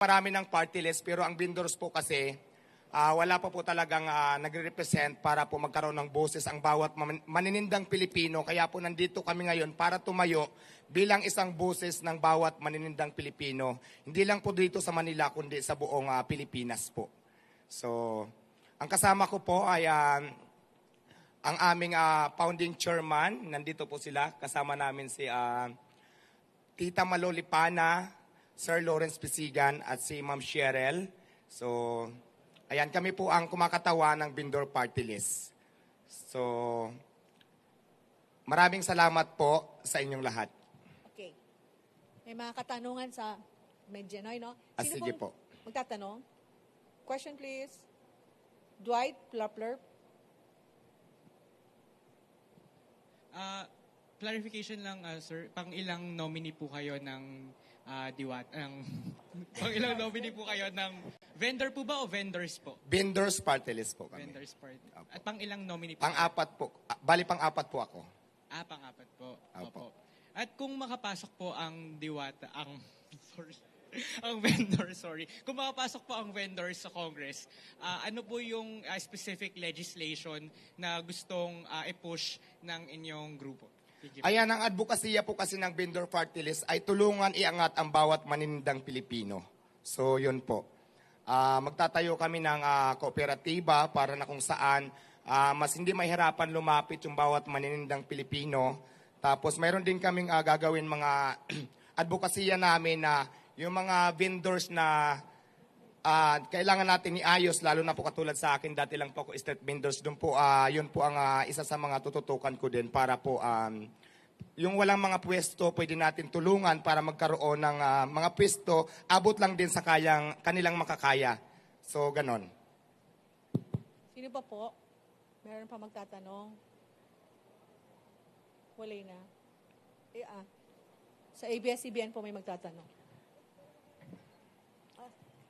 Marami ng party list pero ang vendors po kasi wala pa po talagang nagre-represent para po magkaroon ng boses ang bawat maninindang Pilipino. Kaya po nandito kami ngayon para tumayo bilang isang boses ng bawat maninindang Pilipino. Hindi lang po dito sa Manila kundi sa buong Pilipinas po. So, ang kasama ko po ay ang aming founding chairman. Nandito po sila. Kasama namin si Tita Malolipana, Sir Lawrence Pisigan at si Ma'am Cheryl. So, ayan, kami po ang kumakatawan ng vendor party list. So, maraming salamat po sa inyong lahat. Okay. May mga katanungan sa Medjanoy, no? Sige po. Magtatanong? Question, please. Dwight Plapler. Clarification lang, sir. Pang ilang nominee po kayo ng pang ilang nominee po kayo ng vendor po ba o vendors po? Vendors party list po kami. Vendors party. At pang ilang nominee po? Pang-apat po. Bali pang-apat po ako. Pang-apat po. Opo. At kung makapasok po ang ang vendor, sorry. Kung makapasok po ang vendors sa Congress, ano po yung specific legislation na gustong i-push ng inyong grupo? Ayan, ang advokasya po kasi ng vendor party list ay tulungan iangat ang bawat maninindang Pilipino. So, yun po. Magtatayo kami ng kooperatiba para na kung saan mas hindi mahirapan lumapit yung bawat maninindang Pilipino. Tapos, mayroon din kaming gagawin mga advokasya namin na yung mga vendors na kailangan natin iayos, lalo na po katulad sa akin, dati lang po ako street vendors, doon po, yun po ang isa sa mga tututukan ko din para po yung walang mga pwesto, pwede natin tulungan para magkaroon ng mga pwesto, abot lang din sa kanilang makakaya. So, ganon. Sino pa po? Meron pa magtatanong? Wala na. Sa ABS-CBN po may magtatanong.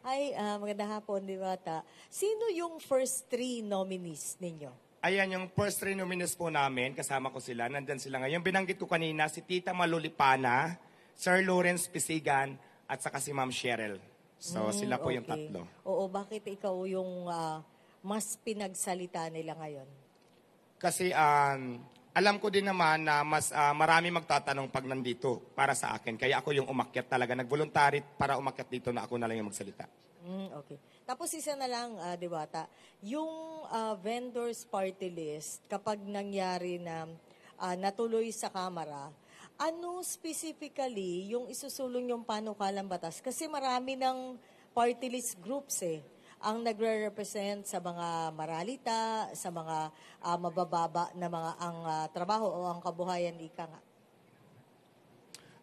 Hi, magandang hapon, Diwata. Sino yung first 3 nominees ninyo? Ayan, yung first 3 nominees po namin, kasama ko sila, nandyan sila ngayon. Binanggit ko kanina, si Tita Malolipana, Sir Lawrence Pisigan, at saka si Ma'am Cheryl. So, sila po yung tatlo. Oo, bakit ikaw yung mas pinagsalita nila ngayon? Kasi alam ko din naman na mas marami magtatanong pag nandito para sa akin. Kaya ako yung umakyat talaga. Nag-voluntary para umakyat dito na ako na lang yung magsalita. Okay. Tapos isa na lang, Diwata, yung vendors party list, kapag nangyari na natuloy sa Kamara, ano specifically yung isusulong yung panukalang batas? Kasi marami ng party list groups ang nagre-represent sa mga maralita, sa mga mabababa na mga ang trabaho o ang kabuhayan, ika nga.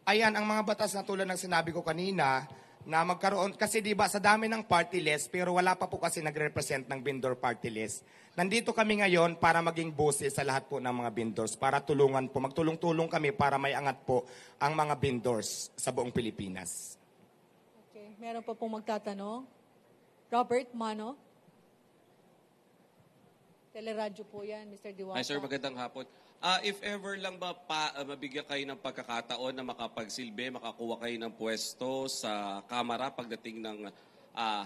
Ayan, ang mga batas na tulad ng sinabi ko kanina, na magkaroon, kasi di ba sa dami ng party list, pero wala pa po kasi nagre-represent ng vendor party list. Nandito kami ngayon para maging boses sa lahat po ng mga vendors, para tulungan po, magtulong-tulong kami para may angat po ang mga vendors sa buong Pilipinas. Okay, meron pa pong magtatanong? Robert Mano. Teleradyo po yan, Mr. Diwata. Hi sir, magandang hapon. If ever lang ba mabigyan kayo ng pagkakataon na makapagsilbi, makakuha kayo ng pwesto sa Kamara pagdating ng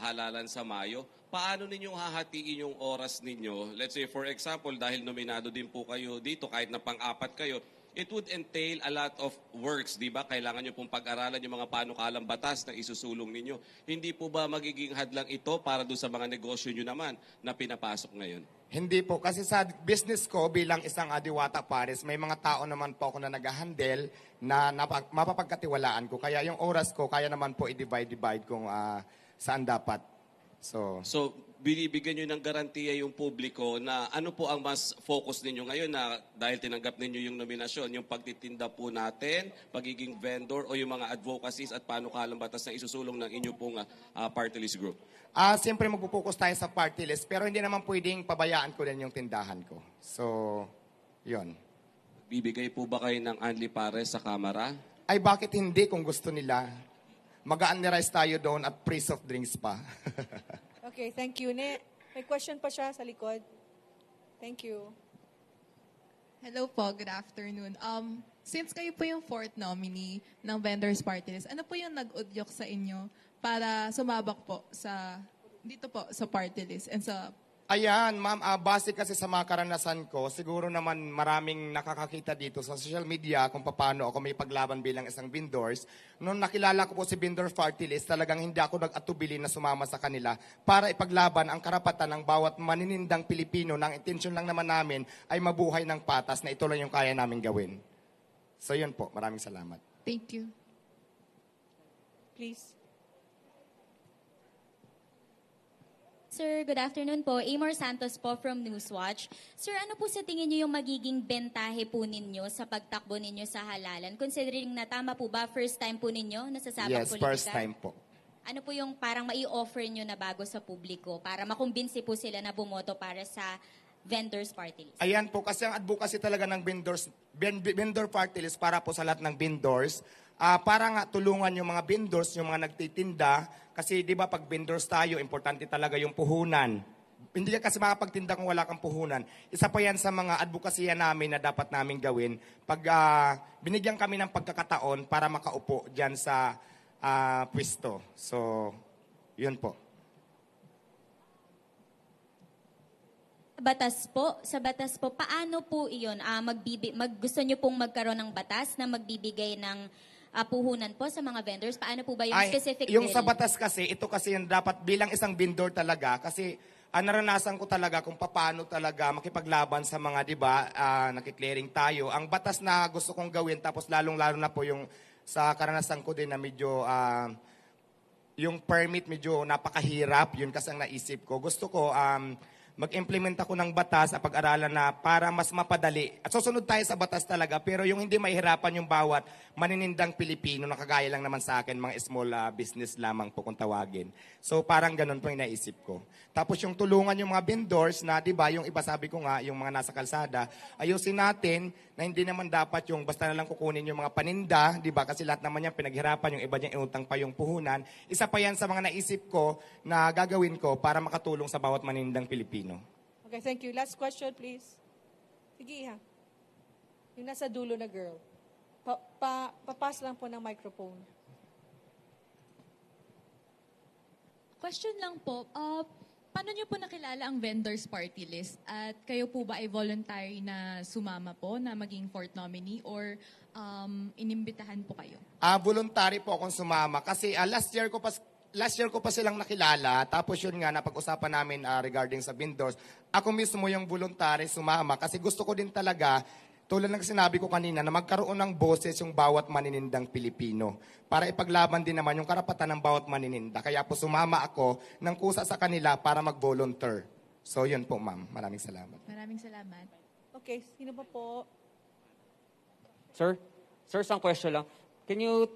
halalan sa Mayo, paano ninyong hahatiin yung oras ninyo? Let's say for example, dahil nominado din po kayo dito, kahit na pang-apat kayo, it would entail a lot of works, di ba? Kailangan nyo pong pag-aralan yung mga panukalang batas na isusulong ninyo. Hindi po ba magiging hadlang ito para doon sa mga negosyo nyo naman na pinapasok ngayon? Hindi po. Kasi sa business ko bilang isang Diwata Pares, may mga tao naman po ako na nag-handle na mapapagkatiwalaan ko. Kaya yung oras ko, kaya naman po i-divide kung saan dapat. So binibigyan nyo ng garantiya yung publiko na ano po ang mas focus ninyo ngayon na dahil tinanggap ninyo yung nominasyon, yung pagtitinda po natin, pagiging vendor o yung mga advocacies at panukalang batas na isusulong ng inyo pong party list group? Siyempre magpo-focus tayo sa party list pero hindi naman pwedeng pabayaan ko din yung tindahan ko. So, yun. Bibigay po ba kayo ng Anli Pares sa Kamara? Ay bakit hindi kung gusto nila? Mag-a-unrice tayo doon at free soft drinks pa. Okay, thank you. May question pa siya sa likod. Thank you. Hello po, good afternoon. Since kayo po yung fourth nominee ng Vendors Party List, ano po yung nag-udyok sa inyo para sumabak po dito po sa party list and sa Ayan, ma'am, base kasi sa mga karanasan ko, siguro naman maraming nakakakita dito sa social media kung paano ako may paglaban bilang isang vendors. Noong nakilala ko po si Vendor Party List, talagang hindi ako nag-atubili na sumama sa kanila para ipaglaban ang karapatan ng bawat maninindang Pilipino na ang intensyon lang naman namin ay mabuhay ng patas na ito lang yung kaya namin gawin. So yun po, maraming salamat. thank you. Please. Sir, good afternoon po. Amor Santos po from Newswatch. Sir, ano po sa tingin niyo yung magiging bentahe po ninyo sa pagtakbo ninyo sa halalan? Considering na tama po ba, first time po ninyo nasasabak Yes, politika? first time po. Ano po yung parang mai-offer nyo na bago sa publiko para makumbinsi po sila na bumoto para sa vendors party list? Ayan po, kasi ang advocacy talaga ng vendor party list para po sa lahat ng vendors. Para nga tulungan yung mga vendors, yung mga nagtitinda. Kasi di ba pag vendors tayo, importante talaga yung puhunan. Hindi ka kasi makapagtinda kung wala kang puhunan. Isa pa yan sa mga advokasya namin na dapat namin gawin. Pag binigyan kami ng pagkakataon para makaupo dyan sa pwesto. So, yun po. Sa batas po, paano po iyon? Gusto nyo pong magkaroon ng batas na magbibigay ng puhunan po sa mga vendors? Paano po ba yung specific yung bill? sa batas kasi, ito kasi yung dapat bilang isang vendor talaga. Kasi naranasan ko talaga kung paano talaga makipaglaban sa mga, di ba, nakiklearing tayo. Ang batas na gusto kong gawin, tapos lalong-lalo na po yung sa karanasan ko din na medyo yung permit medyo napakahirap. Yun kasi ang naisip ko. Gusto ko mag-implement ako ng batas sa pag-aralan na para mas mapadali. At susunod tayo sa batas talaga, pero yung hindi mahihirapan yung bawat maninindang Pilipino na kagaya lang naman sa akin, mga small business lamang po kung tawagin. So parang ganun po yung naisip ko. Tapos yung tulungan yung mga vendors na, di ba, yung iba sabi ko nga, yung mga nasa kalsada, ayusin natin na hindi naman dapat yung basta na lang kukunin yung mga paninda, di ba, kasi lahat naman yan pinaghirapan, yung iba niya inutang pa yung puhunan. Isa pa yan sa mga naisip ko na gagawin ko para makatulong sa bawat maninindang Pilipino. Okay, thank you. Last question, please. Sige, ha. Yung nasa dulo na girl. Papas lang po ng microphone. Question lang po, paano niyo po nakilala ang vendors party list? At kayo po ba ay voluntary na sumama po na maging fourth nominee or inimbitahan po kayo? Voluntary po akong sumama kasi last year ko pa silang nakilala. Tapos yun nga, napag-usapan namin regarding sa vendors. Ako mismo yung voluntary sumama kasi gusto ko din talaga, tulad ng sinabi ko kanina, na magkaroon ng boses yung bawat maninindang Pilipino para ipaglaban din naman yung karapatan ng bawat manininda. Kaya po sumama ako ng kusa sa kanila para mag-volunteer. So yun po, ma'am. Maraming salamat. Maraming salamat. Okay, sino pa po? Sir, isang question lang. Can you